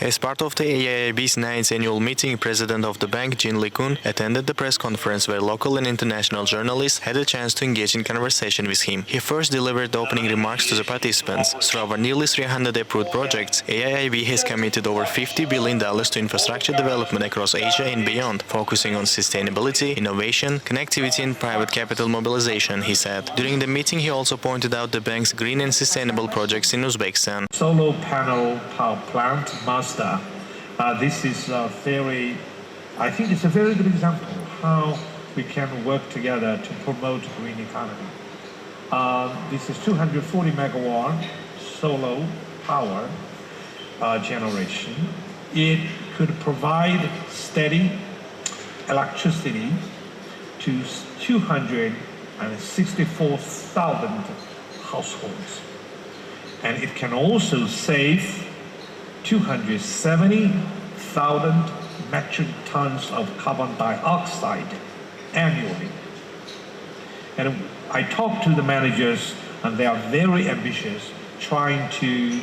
As part of the AIIB's 9th annual meeting, President of the bank, Jin Liqun, attended the press conference where local and international journalists had a chance to engage in conversation with him. He first delivered the opening remarks to the participants. Through our nearly 300 approved projects, AIIB has committed over $50 billion to infrastructure development across Asia and beyond, focusing on sustainability, innovation, connectivity and private capital mobilization, he said. During the meeting, he also pointed out the bank's green and sustainable projects in Uzbekistan. Solar panel power plant, Mazda. This is I think it's a very good example of how we can work together to promote green economy. This is 240 megawatt solar power generation. It could provide steady electricity to 264,000 households. And it can also save 270,000 metric tons of carbon dioxide annually. And I talked to the managers, and they are very ambitious, trying to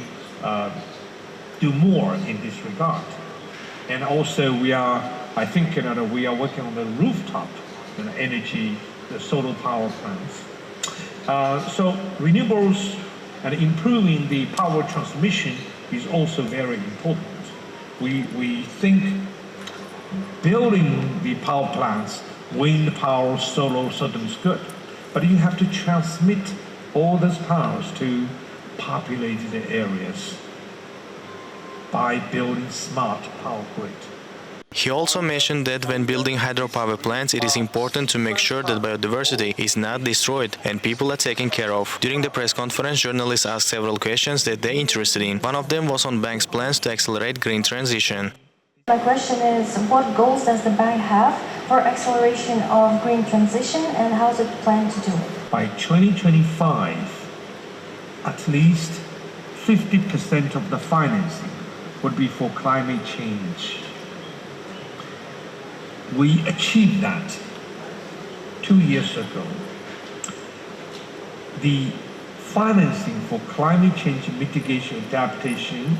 do more in this regard. And also we are working on the rooftop energy, the solar power plants. So renewables and improving the power transmission is also very important. We think building the power plants, wind power, solar, certainly is good, but you have to transmit all those powers to populated areas by building smart power grid. He also mentioned that when building hydropower plants, it is important to make sure that biodiversity is not destroyed and people are taken care of. During the press conference, journalists asked several questions that they're interested in. One of them was on bank's plans to accelerate green transition. My question is, what goals does the bank have for acceleration of green transition and how does it plan to do it? By 2025, at least 50% of the financing would be for climate change. We achieved that 2 years ago. The financing for climate change mitigation adaptation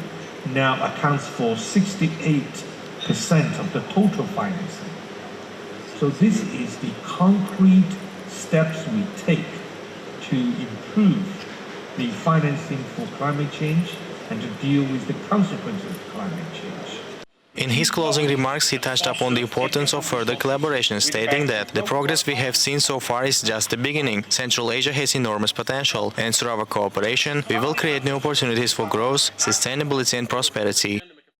now accounts for 68% of the total financing. So this is the concrete steps we take to improve the financing for climate change and to deal with the consequences of climate change. In his closing remarks, he touched upon the importance of further collaboration, stating that the progress we have seen so far is just the beginning. Central Asia has enormous potential, and through our cooperation, we will create new opportunities for growth, sustainability and prosperity.